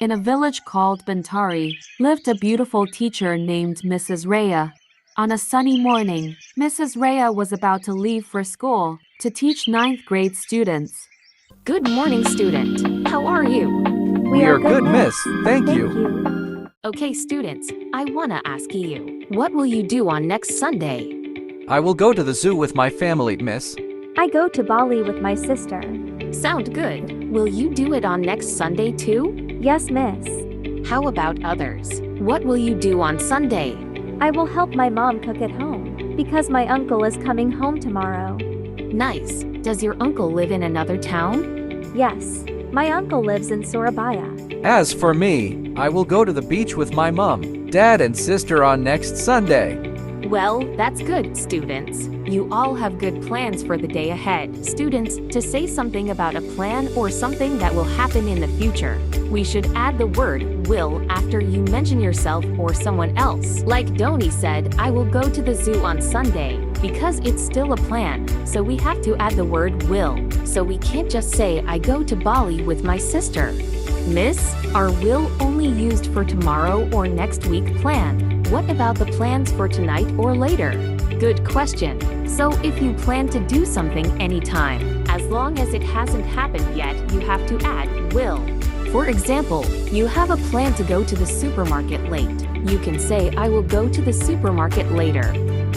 In a village called Bantari, lived a beautiful teacher named Mrs. Rhea. On a sunny morning, Mrs. Rhea was about to leave for school to teach ninth grade students. Good morning, student. How are you? We are good, miss. Thank you. Okay, students, I wanna ask you, what will you do on next Sunday? I will go to the zoo with my family, miss. I go to Bali with my sister. Sound good. Will you do it on next Sunday too? Yes, miss. How about others? What will you do on Sunday? I will help my mom cook at home because my uncle is coming home tomorrow. Nice. Does your uncle live in another town? Yes, my uncle lives in Surabaya. As for me, I will go to the beach with my mom, dad, and sister on next Sunday. Well, that's good, students. You all have good plans for the day ahead. Students, to say something about a plan or something that will happen in the future, we should add the word will after you mention yourself or someone else. Like Doni said, I will go to the zoo on Sunday, because it's still a plan, so we have to add the word will. So we can't just say I go to Bali with my sister. Miss, are will only used for tomorrow or next week plan? What about the plans for tonight or later? Good question. So if you plan to do something anytime, as long as it hasn't happened yet, you have to add will. For example, you have a plan to go to the supermarket late. You can say I will go to the supermarket later.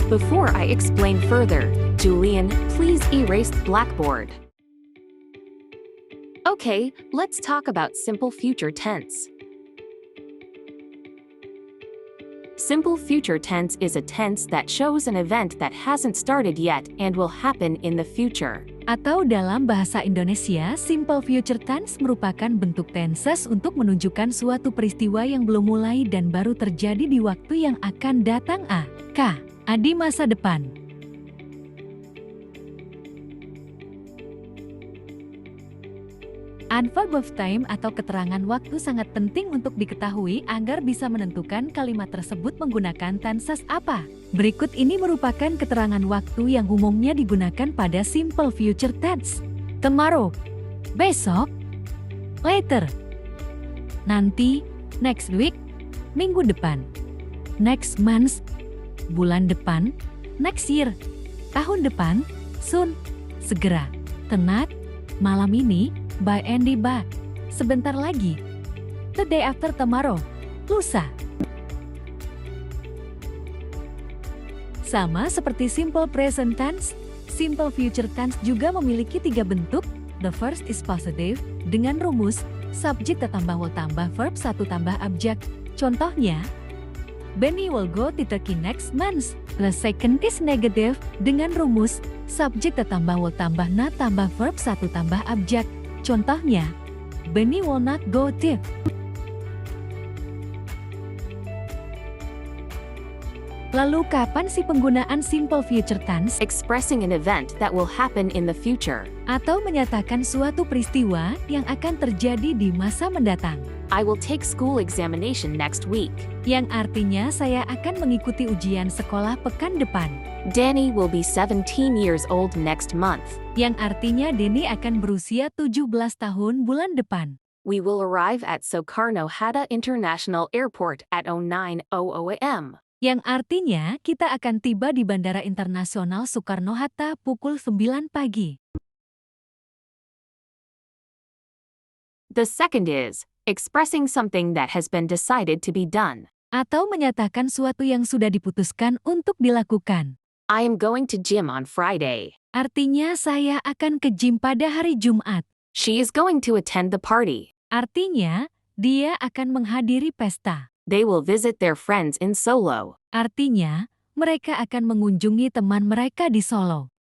Before I explain further, Julian, please erase the blackboard. Okay, let's talk about simple future tense. Simple future tense is a tense that shows an event that hasn't started yet and will happen in the future. Atau dalam bahasa Indonesia, simple future tense merupakan bentuk tenses untuk menunjukkan suatu peristiwa yang belum mulai dan baru terjadi di waktu yang akan datang. Di masa depan. Adverb of time atau keterangan waktu sangat penting untuk diketahui agar bisa menentukan kalimat tersebut menggunakan tenses apa. Berikut ini merupakan keterangan waktu yang umumnya digunakan pada simple future tense. Tomorrow, besok, later, nanti, next week, minggu depan, next month, bulan depan, next year, tahun depan, soon, segera, tonight, malam ini, by Andy Ba, sebentar lagi, the day after tomorrow, lusa. Sama seperti simple present tense, simple future tense juga memiliki 3 bentuk. The first is positive, dengan rumus, subject tambah will tambah verb 1 tambah object. Contohnya, Benny will go to Turkey next month. The second is negative, dengan rumus, subject tambah will tambah not tambah verb 1 tambah object. Contohnya, Benny will not go to. Lalu kapan sih penggunaan simple future tense? Expressing an event that will happen in the future. Atau menyatakan suatu peristiwa yang akan terjadi di masa mendatang. I will take school examination next week. Yang artinya saya akan mengikuti ujian sekolah pekan depan. Danny will be 17 years old next month. Yang artinya Denny akan berusia 17 tahun bulan depan. We will arrive at Soekarno-Hatta International Airport at 09:00 am. Yang artinya kita akan tiba di Bandara Internasional Soekarno-Hatta pukul 9 pagi. The second is expressing something that has been decided to be done. Atau menyatakan suatu yang sudah diputuskan untuk dilakukan. I am going to gym on Friday. Artinya saya akan ke gym pada hari Jumat. She is going to attend the party. Artinya, dia akan menghadiri pesta. They will visit their friends in Solo. Artinya, mereka akan mengunjungi teman mereka di Solo.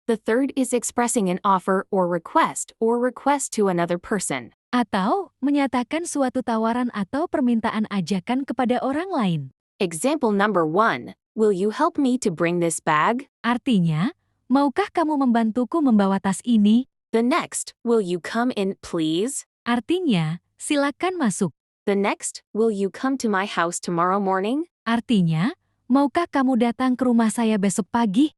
The third is expressing an offer or request to another person. Atau menyatakan suatu tawaran atau permintaan ajakan kepada orang lain. Example number 1. Will you help me to bring this bag? Artinya, maukah kamu membantuku membawa tas ini? The next, will you come in, please? Artinya, silakan masuk. The next, will you come to my house tomorrow morning? Artinya, maukah kamu datang ke rumah saya besok pagi?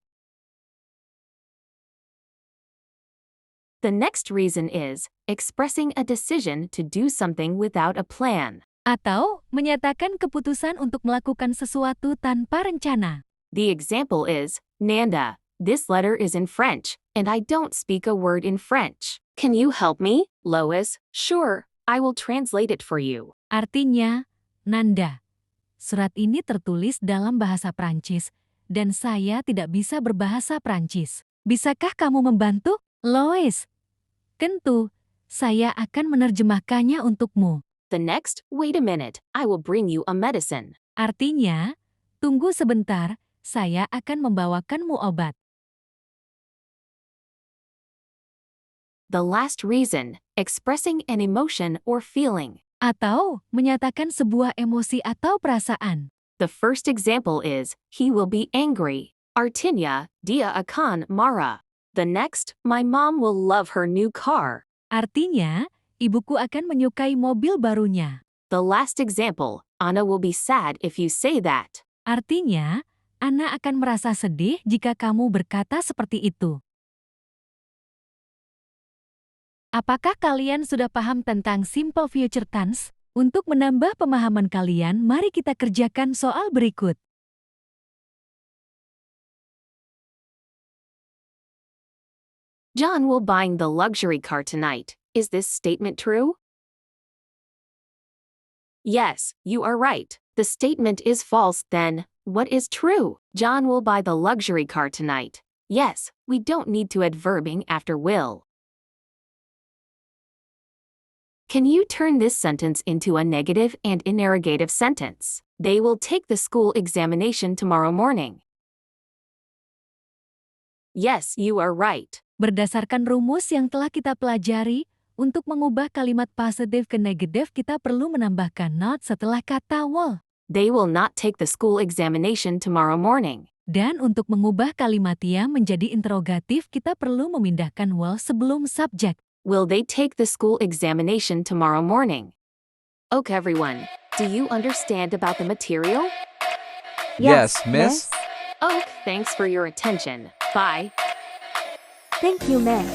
The next reason is expressing a decision to do something without a plan. Atau menyatakan keputusan untuk melakukan sesuatu tanpa rencana. The example is, Nanda, this letter is in French, and I don't speak a word in French. Can you help me? Lois, sure, I will translate it for you. Artinya, Nanda, surat ini tertulis dalam bahasa Prancis, dan saya tidak bisa berbahasa Prancis. Bisakah kamu membantu? Lois, tentu, saya akan menerjemahkannya untukmu. The next, wait a minute, I will bring you a medicine. Artinya, tunggu sebentar, saya akan membawakanmu obat. The last reason, expressing an emotion or feeling. Atau menyatakan sebuah emosi atau perasaan. The first example is, he will be angry. Artinya, dia akan marah. The next, my mom will love her new car. Artinya, ibuku akan menyukai mobil barunya. The last example, Anna will be sad if you say that. Artinya, Ana akan merasa sedih jika kamu berkata seperti itu. Apakah kalian sudah paham tentang simple future tense? Untuk menambah pemahaman kalian, mari kita kerjakan soal berikut. John will buying the luxury car tonight. Is this statement true? Yes, you are right. The statement is false then. What is true? John will buy the luxury car tonight. Yes, we don't need to add verbing after will. Can you turn this sentence into a negative and interrogative sentence? They will take the school examination tomorrow morning. Yes, you are right. Berdasarkan rumus yang telah kita pelajari, untuk mengubah kalimat positif ke negatif kita perlu menambahkan not setelah kata will. They will not take the school examination tomorrow morning. Dan untuk mengubah kalimat ia menjadi interrogatif kita perlu memindahkan will sebelum subjek. Will they take the school examination tomorrow morning? Okay, everyone. Do you understand about the material? Yes, miss. Okay, thanks for your attention. Bye. Thank you, miss.